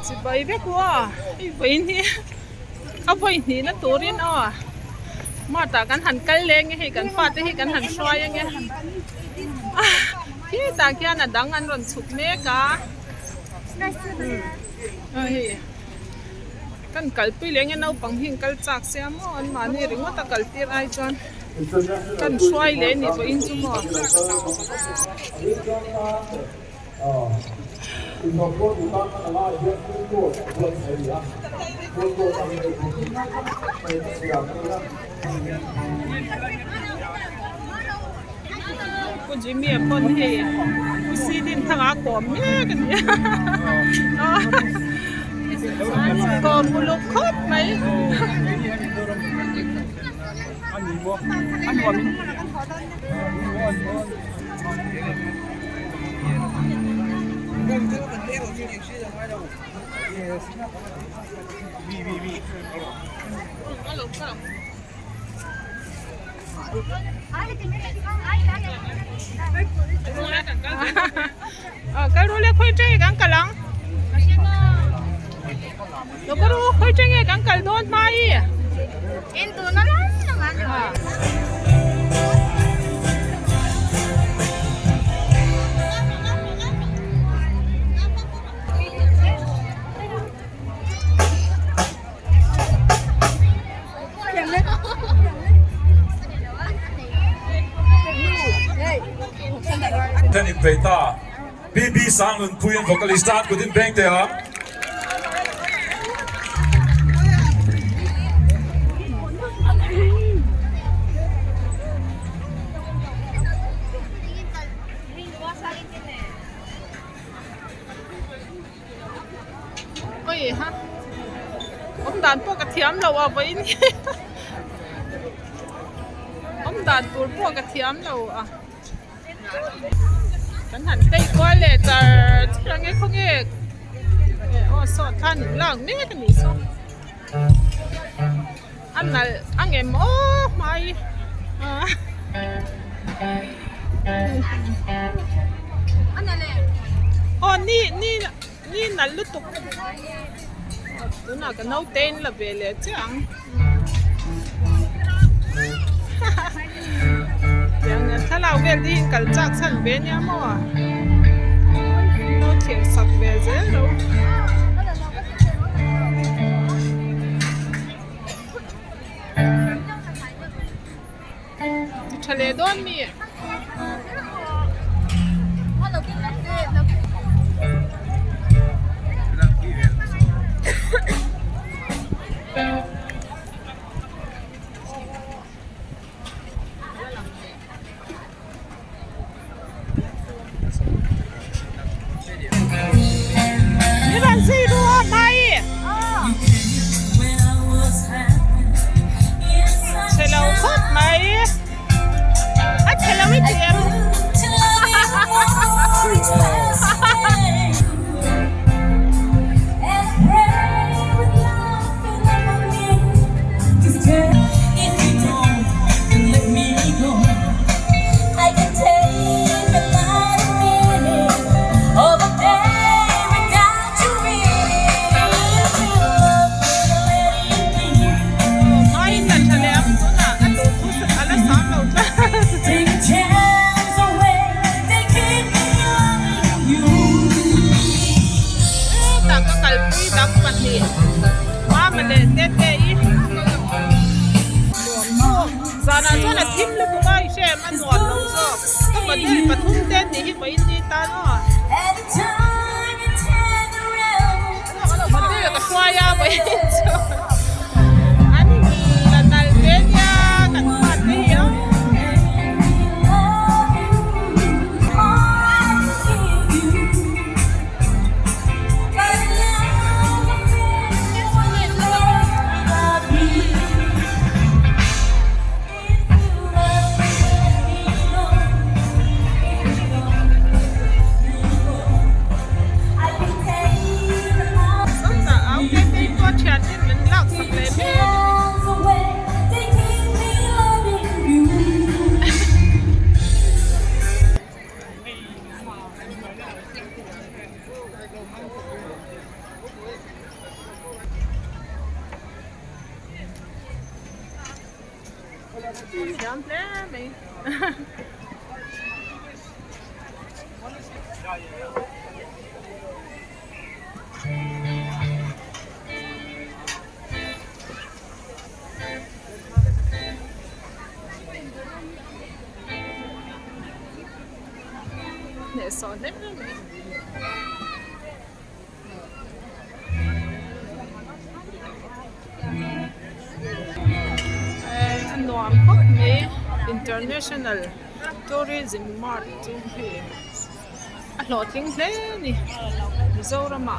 สิไปเรียกว่าไปนี่เขาไปนี่นะตัวรินอ๋อมาตากันหันกันเล้งให้กันฟาดให้กันหันช่วยอย่างเงี้ยที่ตาแกน่ะดังอันรอนสุกเมกะกันกัลปีเลี้ยงเงี้ยเอาปังหิงกัลจักเสียมอันมานี่ริงว่าตากัลตีไรจอนกันช่วยเลยนี่ตัวอินจุมกูจะมีคนเฮกูซีดินทางอากาศเมียกันเนี่ยก็บุลุกคดไหมcái đó là khoai tây cắn cả lăng, rồi cái đó khoai tây nghe cắn cả đốn mai, em tụi nó lắm mà. Then in Beta, BB Sanglun Puyan vocalista within Bank there. Ôi ha, ông đàn po cái thiam đâu à vậy nhỉ? Ông đàn po cái thiam đâu à? Kan han tei koi le tar chang e khong e o so than lang me ka ni so an na ang em o mai an na le o ni na lu tuk tu na ka nau ten la ve le chang yangถ้าเราเวลดีกันจากสันเบนยามอ่ะโนเทียนสักเบเซโร่ทะเลด้วนมีปทุมเต้นนี่ไปอินดีตาเนาะมันเรียกกับควายาไปอันนี้ละนัลเบียกันมาเดียว Jump there, me. เนี่ยสอนได้ไหมอันนวมพวกนี้ international tourism mart จุดที่อันหลอดทิ้งเลยนี่มิโซรามะ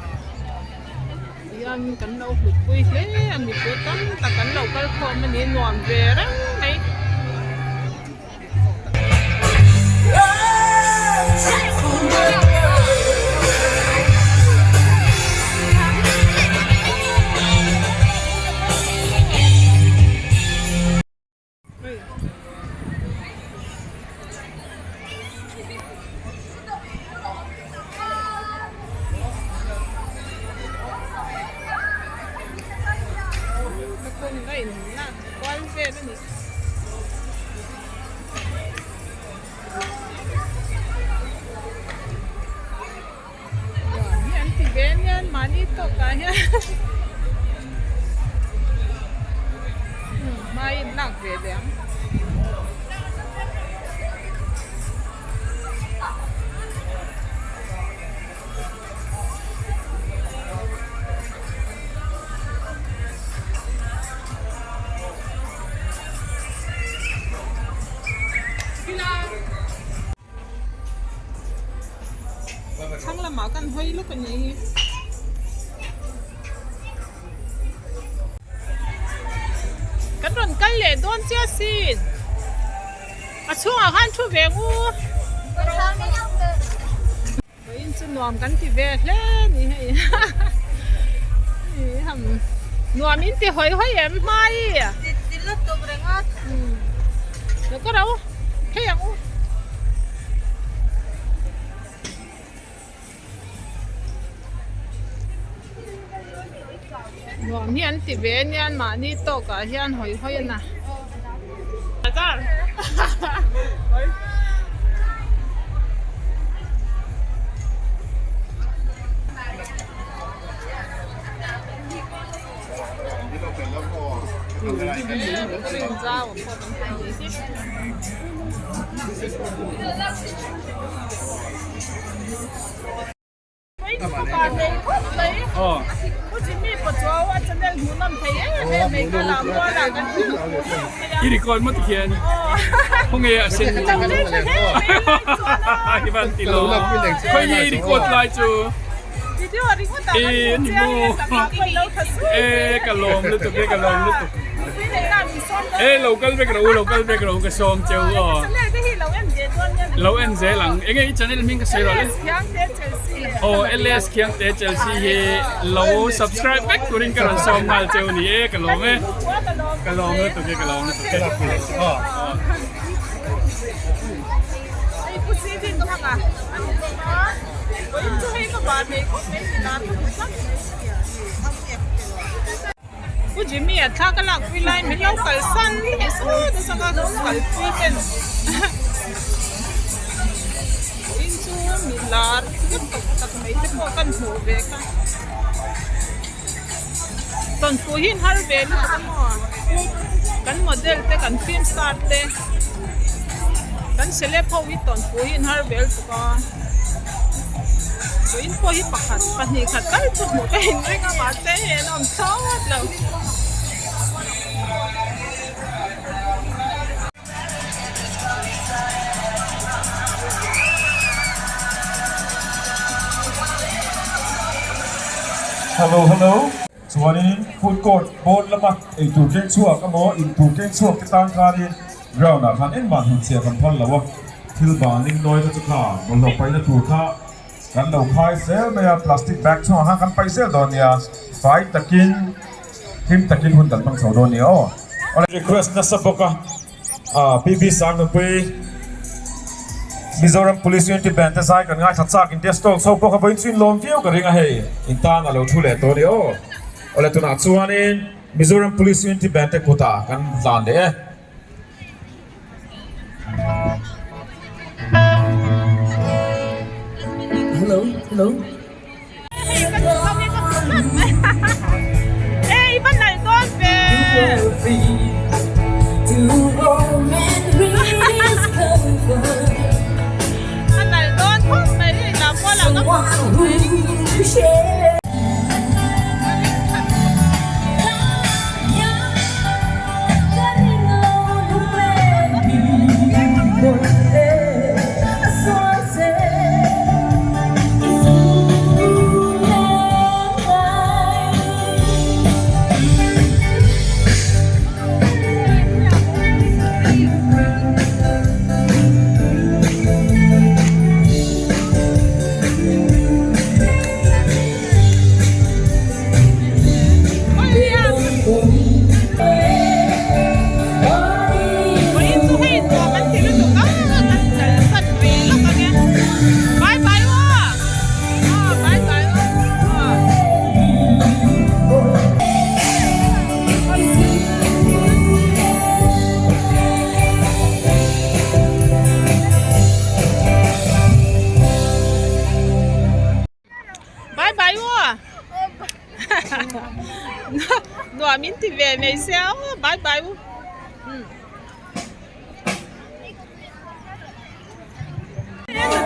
ยันกันเราหลุดปุยเลยอันนี้ปุยตั้งแต่กันเราก็พอมันนี่นวมเวรังไหมManito kaya main lang pwede ang Sang lama kan hoy lu kaniกันรนกันเลยโดนเสียสิอาช่วงอาหารช่วยเวงูไปอินจะนวมกันที่เวกเลยนี่ให้ทำนวมอินที่หอยเอ็มไม่ติดรถตัวแรงอ่ะแล้วก็เราแค่ยังนวมเฮียนติเวนยันมานี่โตกะเฮียนหอยนะอาจารย์เจ้าพอต้องไปสิอ๋อผู้จิมีปวดหัวว่าจะได้หูน้ำไทยไม่ก็ลำว่าละกันอีริกอนมาตะเคียนพงเอเซนที่บ้านติโลคอยอีริกอนลายจูนี่มูกะลมลุตุกกะลมลุตุกlocal background ka som cheu o lo en ze lang enge channel ming ka sei role o ls kyang te chelsea he lo subscribe back kurin ka ran som mal cheu ni ka lo me ka lo lutu ka lo lutu o ai pusidin ka ka oi chu he ka ba me ko me naผู้จิมีถ้าก็หลักวิไลไม่เล่ากัลสันเอสโอ้จะสักการกัลฟีกันอินซูมิลาร์ก็ตกตักไม่ได้พอกันหัวเบกตอนฟูหินฮาร์เบลกันโมเดลแต่กันฟิล์มสตาร์เตกันเซเลพอวิตอนฟูหินฮาร์เบลตัวก็อินพอหิปักขัดปันหิขัดก็จุดหมดก็เห็นด้วยกันมาเต้นน้ำชอบเราHello ส่วนนี้ฟูดโกดโบนละมัดไอตูเก่งชั่วก็มออินตูเก่งชั่วกิตางการินเราหน้าพันเอ็นบานหุ่นเสียกันพันละวะทิลบานลิงน้อยก็จะขาบนหลบไปนะถูกข้ากันเราพายเซลไม่เอาพลาสติกแบ็กช่วงห้างกันไปเซลตอนนี้ไฟตะกินทิมตะกินหุ่นตัดบังเสาโดนเนี่ยอ๋อรีเควสนะสับปะกะPB สามหนึ่งปีมิโซรัม police unit ที่แบนเตอร์ไซค์กันง่ายชัดซากอินเดียสโตกโซปก็เป็นสิ่งลมเที่ยวกันเรื่องอะไรอินตาน่ะเราทุเรศตัวเดียวอะไรตัวนักส่วนนี้มิโซรัม police unit ที่แบนเตอร์กุตากันหลานเด้ hello. Ê, bên này con về. Free to roam and read comfort. Bên này con không mấy làm qua là nó Someone who shares. Nua min ti về mày sao bye bye.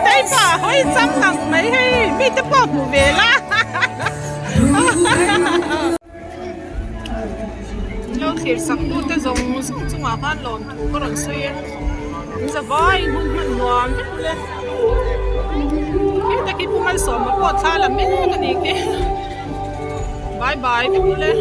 Tay bà hơi chăm thằng mấy hay mi tập bỏ phụ về la. Lâu thì sắc tu ta dùng chung mà phát lộn thủ có lần suy. Giờ vai hun nua biết lên. Cái ta kia phụ mai sổ mà bỏ tha là mấy cái này kia. Bye bye biết lên.